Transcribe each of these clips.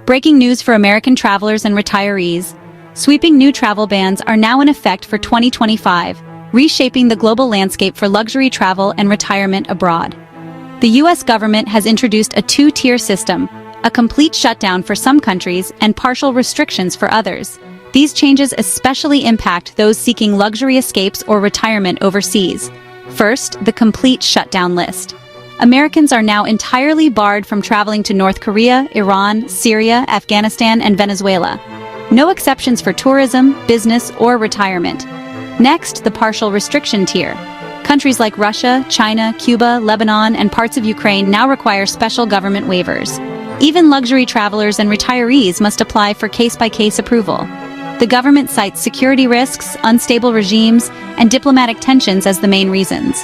Breaking news for American travelers and retirees. Sweeping new travel bans are now in effect for 2025, reshaping the global landscape for luxury travel and retirement abroad. The U.S. government has introduced a two-tier system, a complete shutdown for some countries and partial restrictions for others. These changes especially impact those seeking luxury escapes or retirement overseas. First, the complete shutdown list. Americans are now entirely barred from traveling to North Korea, Iran, Syria, Afghanistan, and Venezuela. No exceptions for tourism, business, or retirement. Next, the partial restriction tier. Countries like Russia, China, Cuba, Lebanon, and parts of Ukraine now require special government waivers. Even luxury travelers and retirees must apply for case-by-case approval. The government cites security risks, unstable regimes, and diplomatic tensions as the main reasons.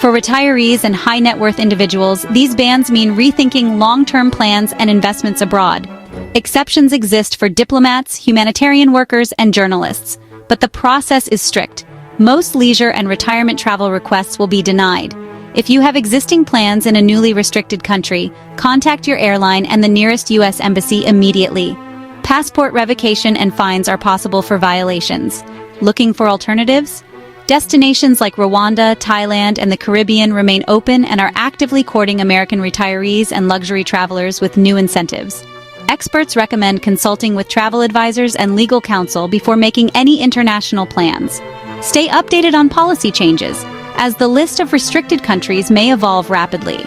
For retirees and high-net-worth individuals, these bans mean rethinking long-term plans and investments abroad. Exceptions exist for diplomats, humanitarian workers, and journalists, but the process is strict. Most leisure and retirement travel requests will be denied. If you have existing plans in a newly restricted country, contact your airline and the nearest U.S. embassy immediately. Passport revocation and fines are possible for violations. Looking for alternatives? Destinations like Rwanda, Thailand, and the Caribbean remain open and are actively courting American retirees and luxury travelers with new incentives. Experts recommend consulting with travel advisors and legal counsel before making any international plans. Stay updated on policy changes, as the list of restricted countries may evolve rapidly.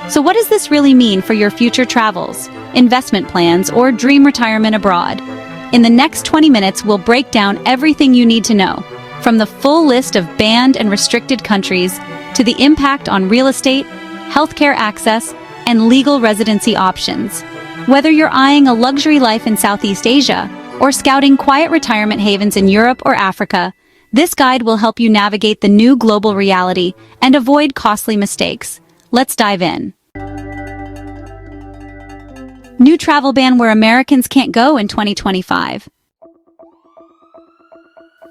So what does this really mean for your future travels, investment plans, or dream retirement abroad? In the next 20 minutes, we'll break down everything you need to know, from the full list of banned and restricted countries to the impact on real estate, healthcare access, and legal residency options. Whether you're eyeing a luxury life in Southeast Asia or scouting quiet retirement havens in Europe or Africa, this guide will help you navigate the new global reality and avoid costly mistakes. Let's dive in. New travel ban where Americans can't go in 2025.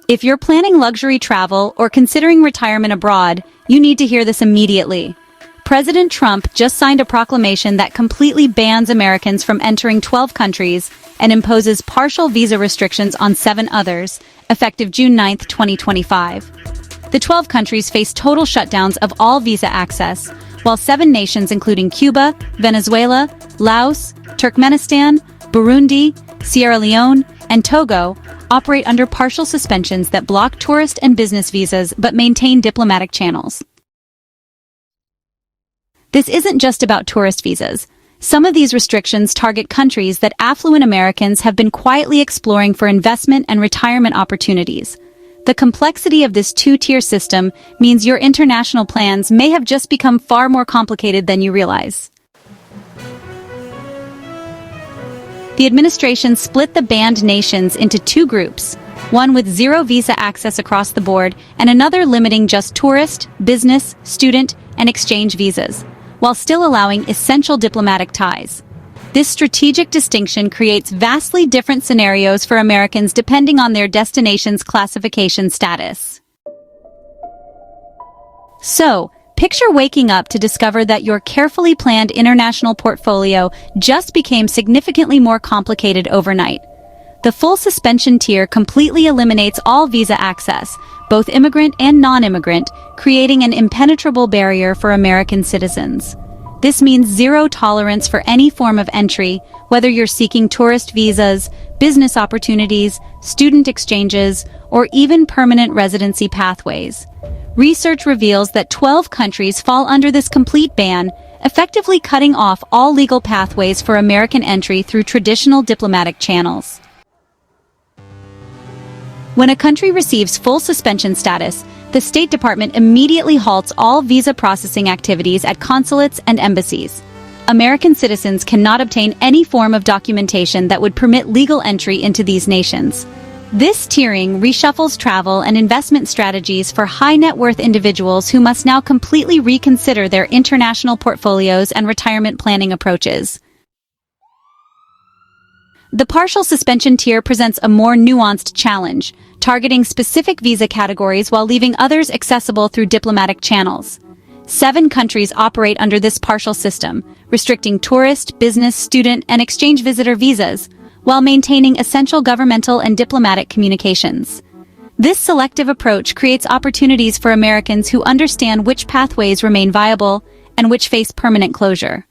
If you're planning luxury travel or considering retirement abroad, you need to hear this immediately. President Trump just signed a proclamation that completely bans Americans from entering 12 countries and imposes partial visa restrictions on 7 others, effective June 9, 2025. The 12 countries face total shutdowns of all visa access, while 7 nations including Cuba, Venezuela, Laos, Turkmenistan, Burundi, Sierra Leone, and Togo operate under partial suspensions that block tourist and business visas but maintain diplomatic channels. This isn't just about tourist visas. Some of these restrictions target countries that affluent Americans have been quietly exploring for investment and retirement opportunities. The complexity of this two-tier system means your international plans may have just become far more complicated than you realize. The administration split the banned nations into 2 groups, one with 0 visa access across the board and another limiting just tourist, business, student, and exchange visas, while still allowing essential diplomatic ties. This strategic distinction creates vastly different scenarios for Americans depending on their destination's classification status. So, picture waking up to discover that your carefully planned international portfolio just became significantly more complicated overnight. The full suspension tier completely eliminates all visa access, both immigrant and non-immigrant, creating an impenetrable barrier for American citizens. This means 0 tolerance for any form of entry, whether you're seeking tourist visas, business opportunities, student exchanges, or even permanent residency pathways. Research reveals that 12 countries fall under this complete ban, effectively cutting off all legal pathways for American entry through traditional diplomatic channels. When a country receives full suspension status, the State Department immediately halts all visa processing activities at consulates and embassies. American citizens cannot obtain any form of documentation that would permit legal entry into these nations. This tiering reshuffles travel and investment strategies for high-net-worth individuals who must now completely reconsider their international portfolios and retirement planning approaches. The partial suspension tier presents a more nuanced challenge, targeting specific visa categories while leaving others accessible through diplomatic channels. 7 countries operate under this partial system, restricting tourist, business, student, and exchange visitor visas, while maintaining essential governmental and diplomatic communications. This selective approach creates opportunities for Americans who understand which pathways remain viable and which face permanent closure.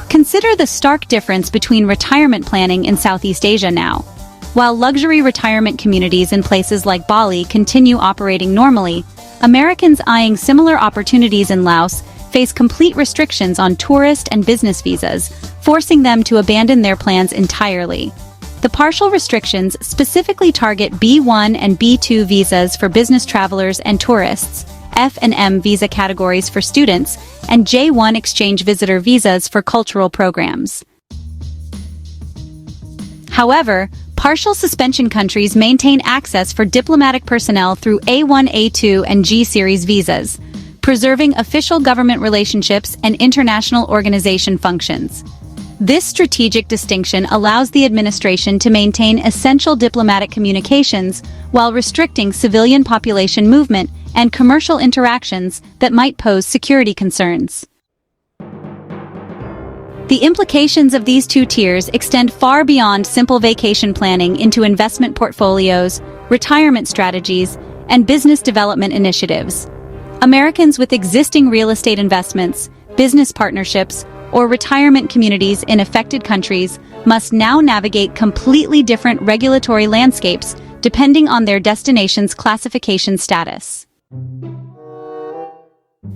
Consider the stark difference between retirement planning in Southeast Asia now. While luxury retirement communities in places like Bali continue operating normally, Americans eyeing similar opportunities in Laos face complete restrictions on tourist and business visas, forcing them to abandon their plans entirely. The partial restrictions specifically target B1 and B2 visas for business travelers and tourists, F and M visa categories for students, and J1 exchange visitor visas for cultural programs. However, partial suspension countries maintain access for diplomatic personnel through A1, A2, and G series visas, preserving official government relationships and international organization functions. This strategic distinction allows the administration to maintain essential diplomatic communications while restricting civilian population movement and commercial interactions that might pose security concerns. The implications of these two tiers extend far beyond simple vacation planning into investment portfolios, retirement strategies, and business development initiatives. Americans with existing real estate investments, business partnerships, or retirement communities in affected countries must now navigate completely different regulatory landscapes depending on their destination's classification status.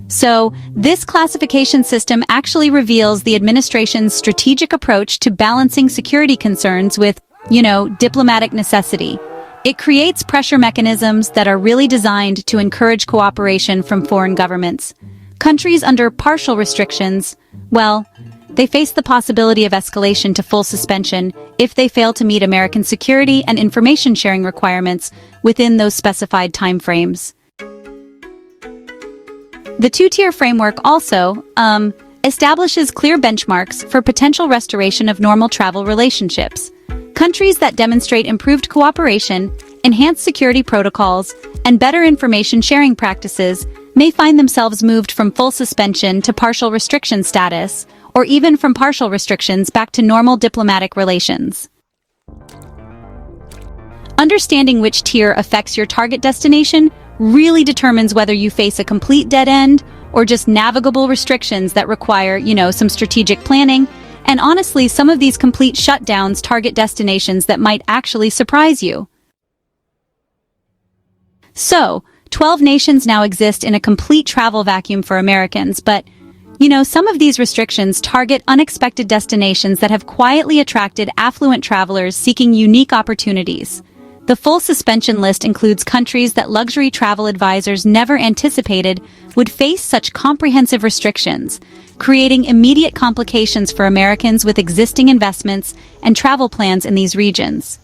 So, this classification system actually reveals the administration's strategic approach to balancing security concerns with, diplomatic necessity. It creates pressure mechanisms that are really designed to encourage cooperation from foreign governments. Countries under partial restrictions, they face the possibility of escalation to full suspension if they fail to meet American security and information sharing requirements within those specified timeframes. The two-tier framework also establishes clear benchmarks for potential restoration of normal travel relationships. Countries that demonstrate improved cooperation, enhanced security protocols, and better information sharing practices may find themselves moved from full suspension to partial restriction status, or even from partial restrictions back to normal diplomatic relations. Understanding which tier affects your target destination really determines whether you face a complete dead end or just navigable restrictions that require, some strategic planning. And honestly, some of these complete shutdowns target destinations that might actually surprise you. So, 12 nations now exist in a complete travel vacuum for Americans, but, some of these restrictions target unexpected destinations that have quietly attracted affluent travelers seeking unique opportunities. The full suspension list includes countries that luxury travel advisors never anticipated would face such comprehensive restrictions, creating immediate complications for Americans with existing investments and travel plans in these regions.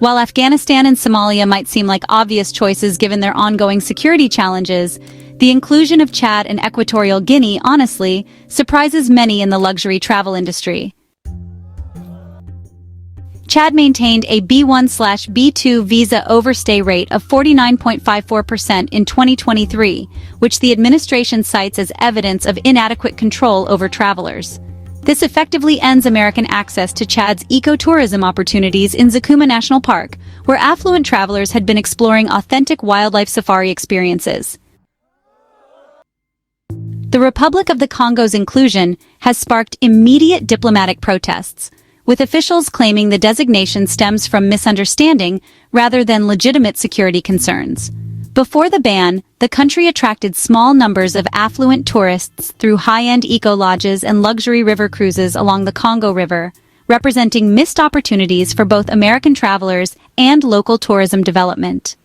While Afghanistan and Somalia might seem like obvious choices given their ongoing security challenges, the inclusion of Chad and Equatorial Guinea, honestly, surprises many in the luxury travel industry. Chad maintained a B1/B2 visa overstay rate of 49.54% in 2023, which the administration cites as evidence of inadequate control over travelers. This effectively ends American access to Chad's ecotourism opportunities in Zakuma National Park, where affluent travelers had been exploring authentic wildlife safari experiences. The Republic of the Congo's inclusion has sparked immediate diplomatic protests, with officials claiming the designation stems from misunderstanding rather than legitimate security concerns. Before the ban, the country attracted small numbers of affluent tourists through high-end eco-lodges and luxury river cruises along the Congo River, representing missed opportunities for both American travelers and local tourism development.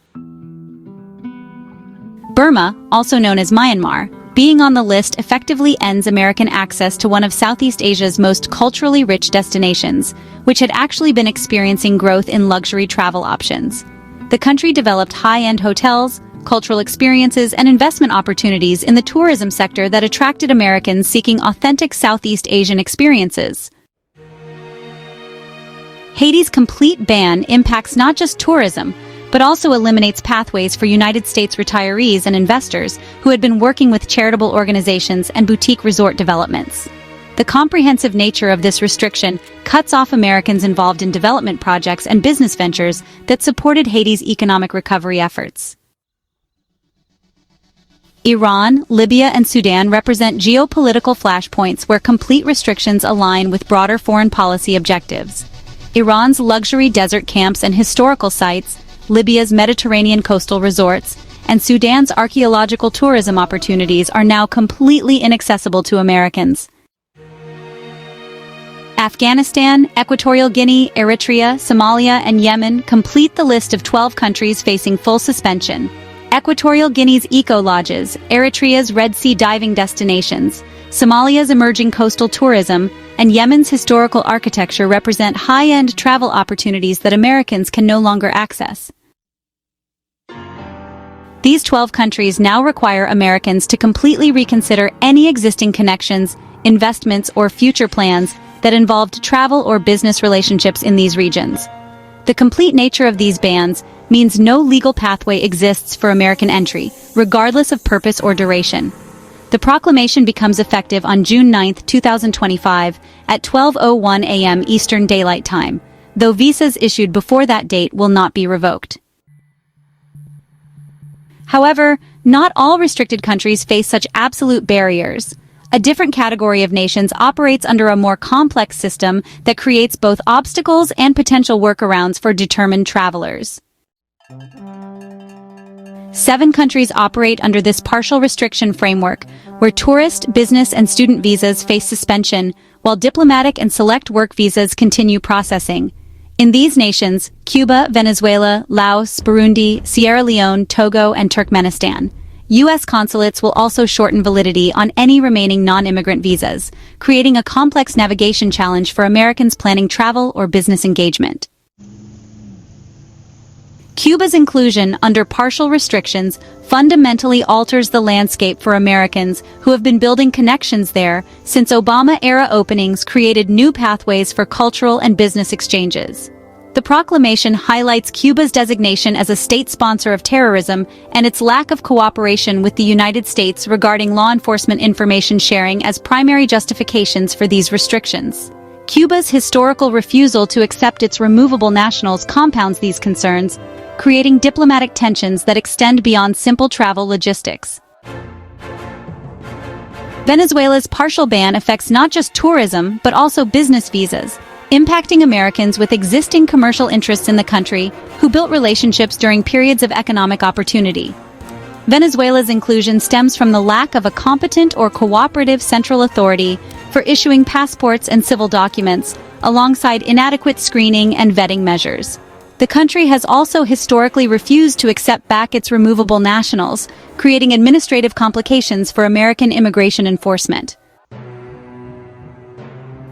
Burma, also known as Myanmar, being on the list effectively ends American access to one of Southeast Asia's most culturally rich destinations, which had actually been experiencing growth in luxury travel options. The country developed high-end hotels, cultural experiences, and investment opportunities in the tourism sector that attracted Americans seeking authentic Southeast Asian experiences. Haiti's complete ban impacts not just tourism, but also eliminates pathways for United States retirees and investors who had been working with charitable organizations and boutique resort developments. The comprehensive nature of this restriction cuts off Americans involved in development projects and business ventures that supported Haiti's economic recovery efforts. Iran, Libya, and Sudan represent geopolitical flashpoints where complete restrictions align with broader foreign policy objectives. Iran's luxury desert camps and historical sites, Libya's Mediterranean coastal resorts, and Sudan's archaeological tourism opportunities are now completely inaccessible to Americans. Afghanistan, Equatorial Guinea, Eritrea, Somalia, and Yemen complete the list of 12 countries facing full suspension. Equatorial Guinea's eco-lodges, Eritrea's Red Sea diving destinations, Somalia's emerging coastal tourism, and Yemen's historical architecture represent high-end travel opportunities that Americans can no longer access. These 12 countries now require Americans to completely reconsider any existing connections, investments, or future plans that involved travel or business relationships in these regions. The complete nature of these bans means no legal pathway exists for American entry, regardless of purpose or duration. The proclamation becomes effective on June 9, 2025, at 12:01 a.m. Eastern Daylight Time, though visas issued before that date will not be revoked. However, not all restricted countries face such absolute barriers. A different category of nations operates under a more complex system that creates both obstacles and potential workarounds for determined travelers. 7 countries operate under this partial restriction framework, where tourist, business, and student visas face suspension, while diplomatic and select work visas continue processing. In these nations, Cuba, Venezuela, Laos, Burundi, Sierra Leone, Togo, and Turkmenistan. U.S. consulates will also shorten validity on any remaining non-immigrant visas, creating a complex navigation challenge for Americans planning travel or business engagement. Cuba's inclusion under partial restrictions fundamentally alters the landscape for Americans who have been building connections there since Obama-era openings created new pathways for cultural and business exchanges. The proclamation highlights Cuba's designation as a state sponsor of terrorism and its lack of cooperation with the United States regarding law enforcement information sharing as primary justifications for these restrictions. Cuba's historical refusal to accept its removable nationals compounds these concerns, creating diplomatic tensions that extend beyond simple travel logistics. Venezuela's partial ban affects not just tourism, but also business visas, impacting Americans with existing commercial interests in the country who built relationships during periods of economic opportunity. Venezuela's inclusion stems from the lack of a competent or cooperative central authority for issuing passports and civil documents, alongside inadequate screening and vetting measures. The country has also historically refused to accept back its removable nationals, creating administrative complications for American immigration enforcement.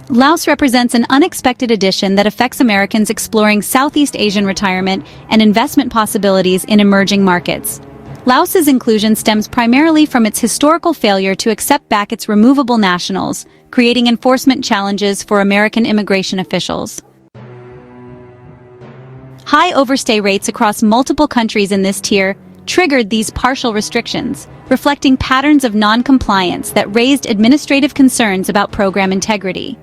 Laos represents an unexpected addition that affects Americans exploring Southeast Asian retirement and investment possibilities in emerging markets. Laos's inclusion stems primarily from its historical failure to accept back its removable nationals, creating enforcement challenges for American immigration officials. High overstay rates across multiple countries in this tier triggered these partial restrictions, reflecting patterns of non-compliance that raised administrative concerns about program integrity.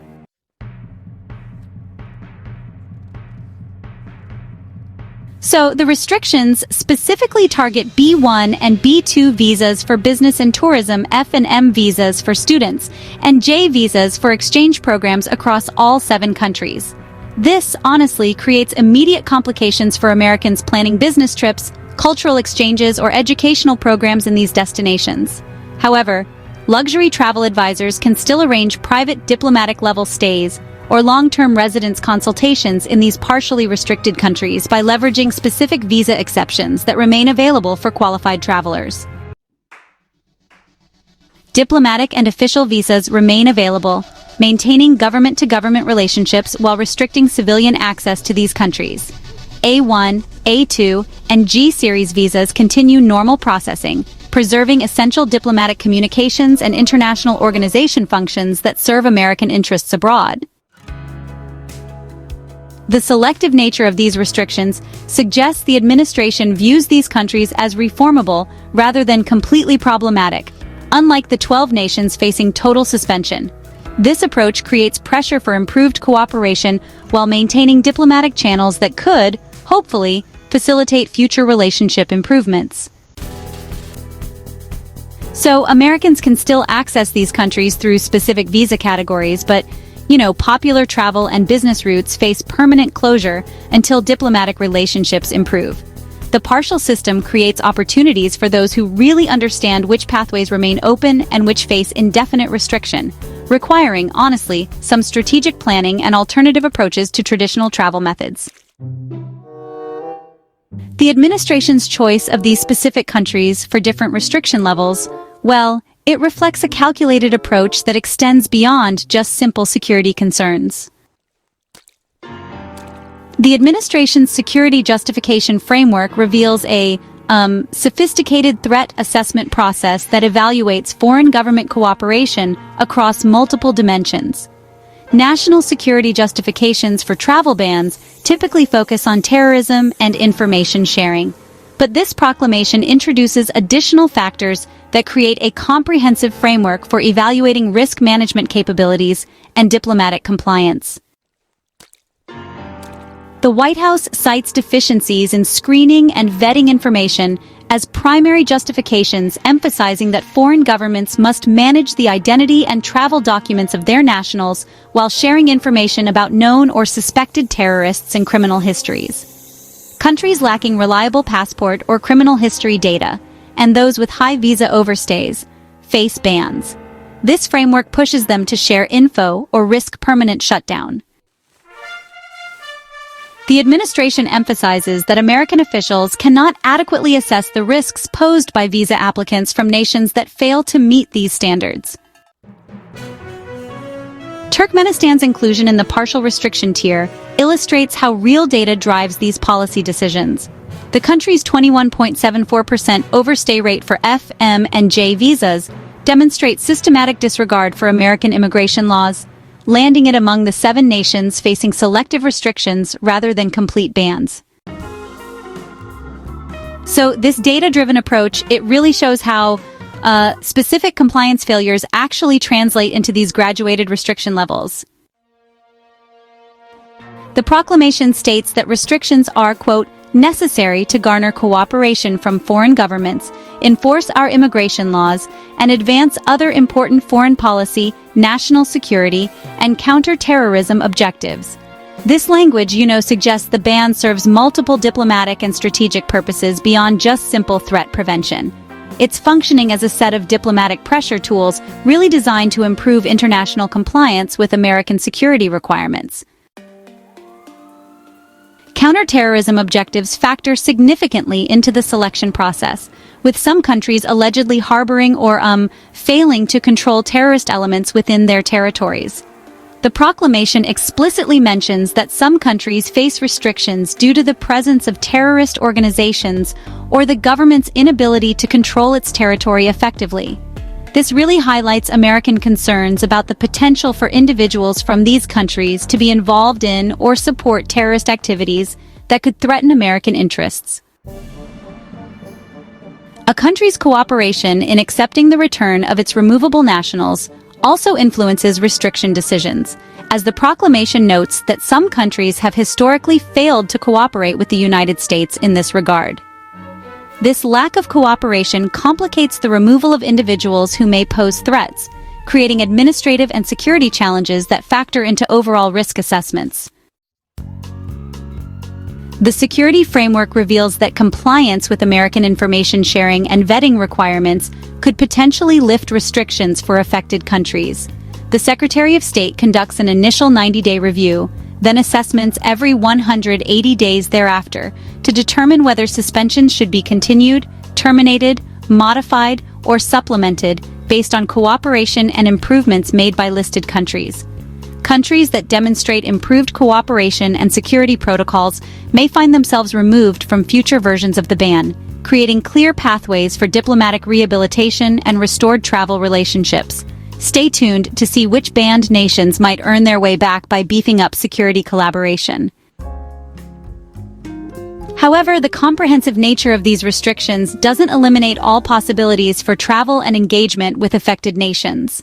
So, the restrictions specifically target B1 and B2 visas for business and tourism, F and M visas for students, and J visas for exchange programs across all 7 countries. This, honestly, creates immediate complications for Americans planning business trips, cultural exchanges, or educational programs in these destinations. However, luxury travel advisors can still arrange private diplomatic-level stays or long-term residence consultations in these partially restricted countries by leveraging specific visa exceptions that remain available for qualified travelers. Diplomatic and official visas remain available, maintaining government-to-government relationships while restricting civilian access to these countries. A1, A2, and G-series visas continue normal processing, preserving essential diplomatic communications and international organization functions that serve American interests abroad. The selective nature of these restrictions suggests the administration views these countries as reformable rather than completely problematic, unlike the 12 nations facing total suspension. This approach creates pressure for improved cooperation while maintaining diplomatic channels that could, hopefully, facilitate future relationship improvements. So, Americans can still access these countries through specific visa categories, but popular travel and business routes face permanent closure until diplomatic relationships improve. The partial system creates opportunities for those who really understand which pathways remain open and which face indefinite restriction, requiring, honestly, some strategic planning and alternative approaches to traditional travel methods. The administration's choice of these specific countries for different restriction levels, well, it reflects a calculated approach that extends beyond just simple security concerns. The administration's security justification framework reveals a sophisticated threat assessment process that evaluates foreign government cooperation across multiple dimensions. National security justifications for travel bans typically focus on terrorism and information sharing, but this proclamation introduces additional factors that create a comprehensive framework for evaluating risk management capabilities and diplomatic compliance. The White House cites deficiencies in screening and vetting information as primary justifications, emphasizing that foreign governments must manage the identity and travel documents of their nationals while sharing information about known or suspected terrorists and criminal histories. Countries lacking reliable passport or criminal history data, and those with high visa overstays, face bans. This framework pushes them to share info or risk permanent shutdown. The administration emphasizes that American officials cannot adequately assess the risks posed by visa applicants from nations that fail to meet these standards. Turkmenistan's inclusion in the partial restriction tier illustrates how real data drives these policy decisions. The country's 21.74% overstay rate for F, M, and J visas demonstrates systematic disregard for American immigration laws, landing it among the 7 nations facing selective restrictions rather than complete bans. So this data-driven approach, it really shows how specific compliance failures actually translate into these graduated restriction levels. The proclamation states that restrictions are, quote, necessary to garner cooperation from foreign governments, enforce our immigration laws, and advance other important foreign policy, national security, and counter-terrorism objectives. This language, suggests the ban serves multiple diplomatic and strategic purposes beyond just simple threat prevention. It's functioning as a set of diplomatic pressure tools really designed to improve international compliance with American security requirements. Counterterrorism objectives factor significantly into the selection process, with some countries allegedly harboring or failing to control terrorist elements within their territories. The proclamation explicitly mentions that some countries face restrictions due to the presence of terrorist organizations or the government's inability to control its territory effectively. This really highlights American concerns about the potential for individuals from these countries to be involved in or support terrorist activities that could threaten American interests. A country's cooperation in accepting the return of its removable nationals also influences restriction decisions, as the proclamation notes that some countries have historically failed to cooperate with the United States in this regard. This lack of cooperation complicates the removal of individuals who may pose threats, creating administrative and security challenges that factor into overall risk assessments. The security framework reveals that compliance with American information sharing and vetting requirements could potentially lift restrictions for affected countries. The Secretary of State conducts an initial 90-day review, then assessments every 180 days thereafter to determine whether suspensions should be continued, terminated, modified, or supplemented based on cooperation and improvements made by listed countries. Countries that demonstrate improved cooperation and security protocols may find themselves removed from future versions of the ban, creating clear pathways for diplomatic rehabilitation and restored travel relationships. Stay tuned to see which banned nations might earn their way back by beefing up security collaboration. However, the comprehensive nature of these restrictions doesn't eliminate all possibilities for travel and engagement with affected nations.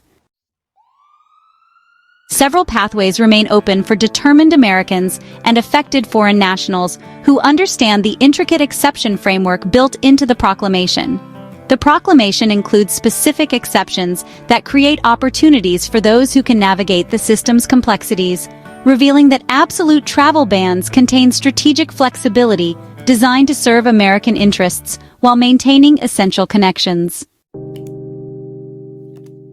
Several pathways remain open for determined Americans and affected foreign nationals who understand the intricate exception framework built into the proclamation. The proclamation includes specific exceptions that create opportunities for those who can navigate the system's complexities, revealing that absolute travel bans contain strategic flexibility designed to serve American interests while maintaining essential connections.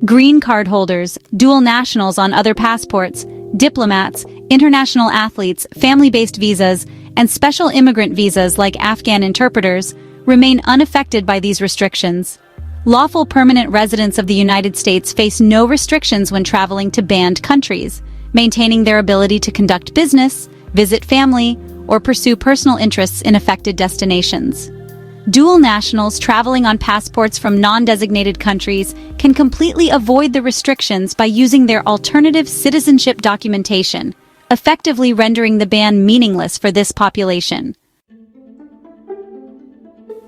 Green card holders, dual nationals on other passports, diplomats, international athletes, family-based visas, and special immigrant visas like Afghan interpreters remain unaffected by these restrictions. Lawful permanent residents of the United States face no restrictions when traveling to banned countries, maintaining their ability to conduct business, visit family, or pursue personal interests in affected destinations. Dual nationals traveling on passports from non-designated countries can completely avoid the restrictions by using their alternative citizenship documentation, effectively rendering the ban meaningless for this population.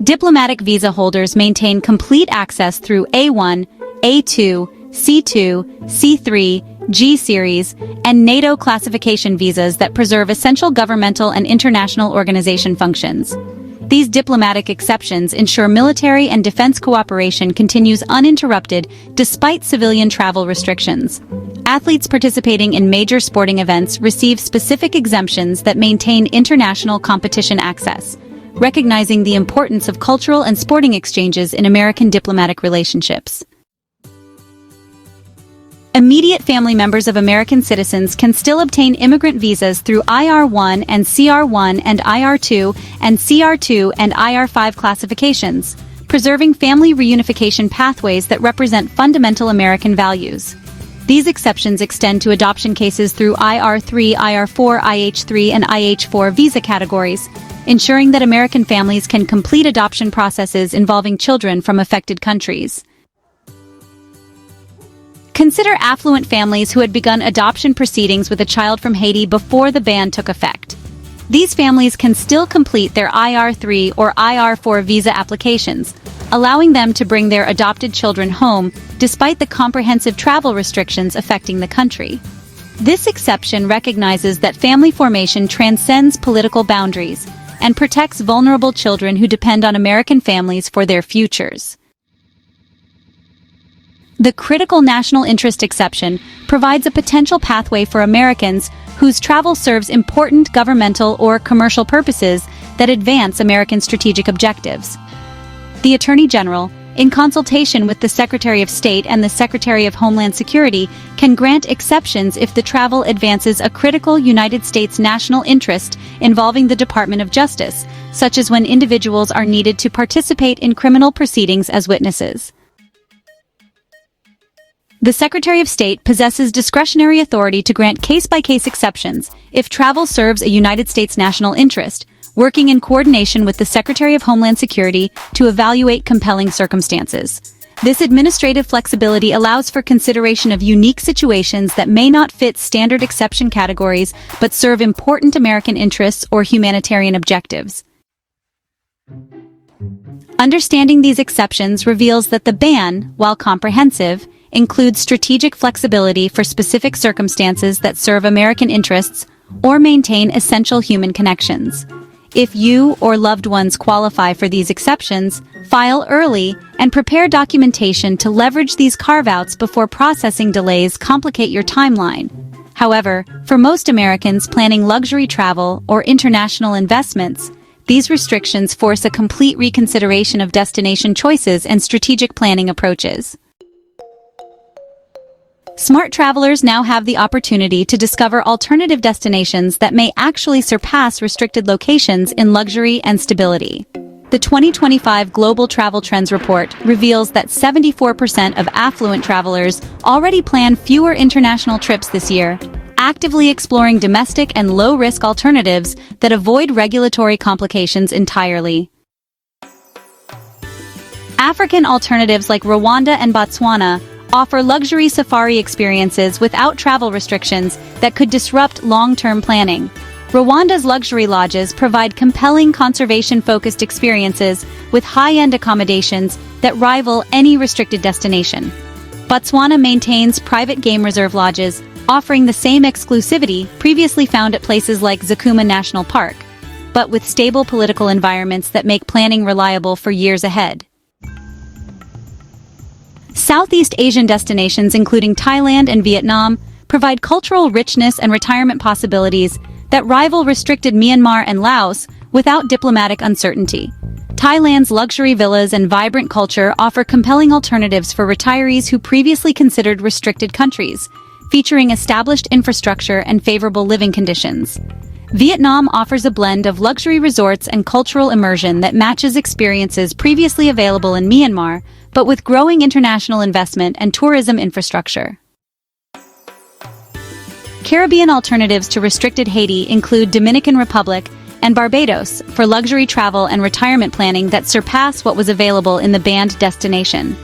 Diplomatic visa holders maintain complete access through A1, A2, C2, C3, G Series, and NATO classification visas that preserve essential governmental and international organization functions. These diplomatic exceptions ensure military and defense cooperation continues uninterrupted despite civilian travel restrictions. Athletes participating in major sporting events receive specific exemptions that maintain international competition access, recognizing the importance of cultural and sporting exchanges in American diplomatic relationships. Immediate family members of American citizens can still obtain immigrant visas through IR1 and CR1 and IR2 and CR2 and IR5 classifications, preserving family reunification pathways that represent fundamental American values. These exceptions extend to adoption cases through IR3, IR4, IH3, and IH4 visa categories, ensuring that American families can complete adoption processes involving children from affected countries. Consider affluent families who had begun adoption proceedings with a child from Haiti before the ban took effect. These families can still complete their IR3 or IR4 visa applications, allowing them to bring their adopted children home despite the comprehensive travel restrictions affecting the country. This exception recognizes that family formation transcends political boundaries and protects vulnerable children who depend on American families for their futures. The critical national interest exception provides a potential pathway for Americans whose travel serves important governmental or commercial purposes that advance American strategic objectives. The Attorney General, in consultation with the Secretary of State and the Secretary of Homeland Security, can grant exceptions if the travel advances a critical United States national interest involving the Department of Justice, such as when individuals are needed to participate in criminal proceedings as witnesses. The Secretary of State possesses discretionary authority to grant case-by-case exceptions if travel serves a United States national interest, working in coordination with the Secretary of Homeland Security to evaluate compelling circumstances. This administrative flexibility allows for consideration of unique situations that may not fit standard exception categories but serve important American interests or humanitarian objectives. Understanding these exceptions reveals that the ban, while comprehensive, includes strategic flexibility for specific circumstances that serve American interests or maintain essential human connections. If you or loved ones qualify for these exceptions, file early and prepare documentation to leverage these carve-outs before processing delays complicate your timeline. However, for most Americans planning luxury travel or international investments, these restrictions force a complete reconsideration of destination choices and strategic planning approaches. Smart travelers now have the opportunity to discover alternative destinations that may actually surpass restricted locations in luxury and stability. The 2025 Global Travel Trends Report reveals that 74% of affluent travelers already plan fewer international trips this year, actively exploring domestic and low-risk alternatives that avoid regulatory complications entirely. African alternatives like Rwanda and Botswana offer luxury safari experiences without travel restrictions that could disrupt long-term planning. Rwanda's luxury lodges provide compelling conservation-focused experiences with high-end accommodations that rival any restricted destination. Botswana maintains private game reserve lodges, offering the same exclusivity previously found at places like Zakuma National Park, but with stable political environments that make planning reliable for years ahead. Southeast Asian destinations including Thailand and Vietnam provide cultural richness and retirement possibilities that rival restricted Myanmar and Laos without diplomatic uncertainty. Thailand's luxury villas and vibrant culture offer compelling alternatives for retirees who previously considered restricted countries, featuring established infrastructure and favorable living conditions. Vietnam offers a blend of luxury resorts and cultural immersion that matches experiences previously available in Myanmar, but with growing international investment and tourism infrastructure. Caribbean alternatives to restricted Haiti include Dominican Republic and Barbados for luxury travel and retirement planning that surpass what was available in the banned destination.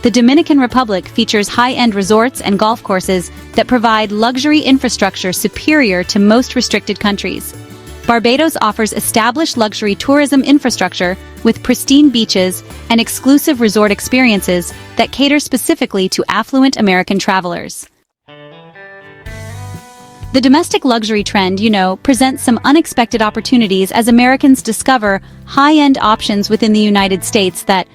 The Dominican Republic features high-end resorts and golf courses that provide luxury infrastructure superior to most restricted countries. Barbados offers established luxury tourism infrastructure with pristine beaches and exclusive resort experiences that cater specifically to affluent American travelers. The domestic luxury trend, presents some unexpected opportunities as Americans discover high-end options within the United States that,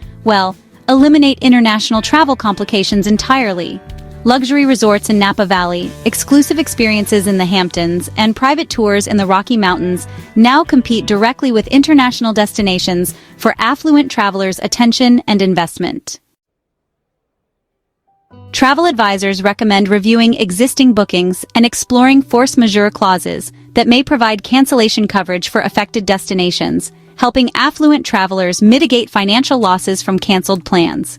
eliminate international travel complications entirely. Luxury resorts in Napa Valley, exclusive experiences in the Hamptons, and private tours in the Rocky Mountains now compete directly with international destinations for affluent travelers' attention and investment. Travel advisors recommend reviewing existing bookings and exploring force majeure clauses that may provide cancellation coverage for affected destinations, helping affluent travelers mitigate financial losses from canceled plans.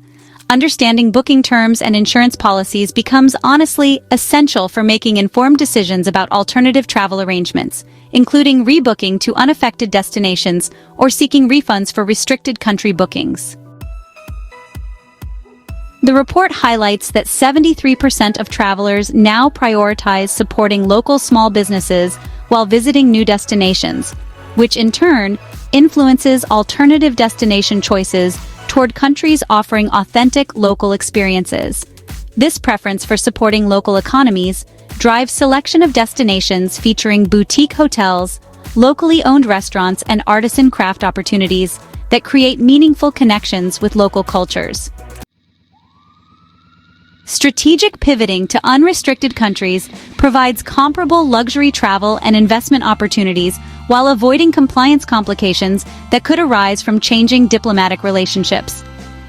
Understanding booking terms and insurance policies becomes honestly essential for making informed decisions about alternative travel arrangements, including rebooking to unaffected destinations or seeking refunds for restricted country bookings. The report highlights that 73% of travelers now prioritize supporting local small businesses while visiting new destinations, which in turn influences alternative destination choices toward countries offering authentic local experiences. This preference for supporting local economies drives selection of destinations featuring boutique hotels, locally owned restaurants, and artisan craft opportunities that create meaningful connections with local cultures. Strategic pivoting to unrestricted countries provides comparable luxury travel and investment opportunities while avoiding compliance complications that could arise from changing diplomatic relationships.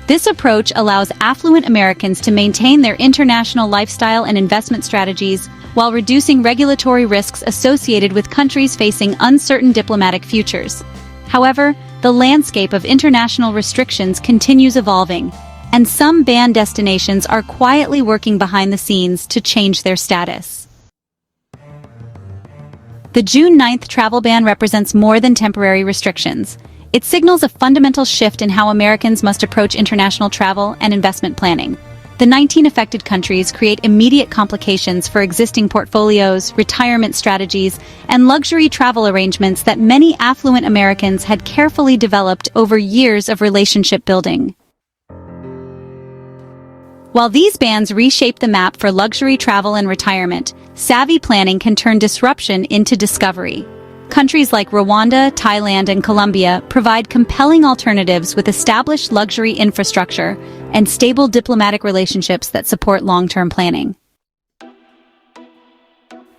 This approach allows affluent Americans to maintain their international lifestyle and investment strategies while reducing regulatory risks associated with countries facing uncertain diplomatic futures. However, the landscape of international restrictions continues evolving, and some banned destinations are quietly working behind the scenes to change their status. The June 9th travel ban represents more than temporary restrictions. It signals a fundamental shift in how Americans must approach international travel and investment planning. The 19 affected countries create immediate complications for existing portfolios, retirement strategies, and luxury travel arrangements that many affluent Americans had carefully developed over years of relationship building. While these bans reshape the map for luxury travel and retirement, savvy planning can turn disruption into discovery. Countries like Rwanda, Thailand, and Colombia provide compelling alternatives with established luxury infrastructure and stable diplomatic relationships that support long-term planning.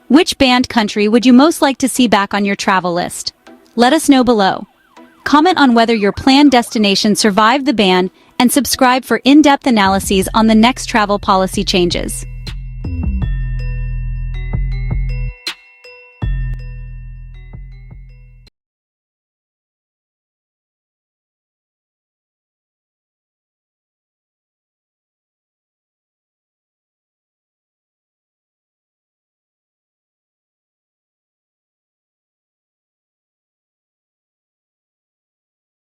Which banned country would you most like to see back on your travel list? Let us know below. Comment on whether your planned destination survived the ban and subscribe for in-depth analyses on the next travel policy changes.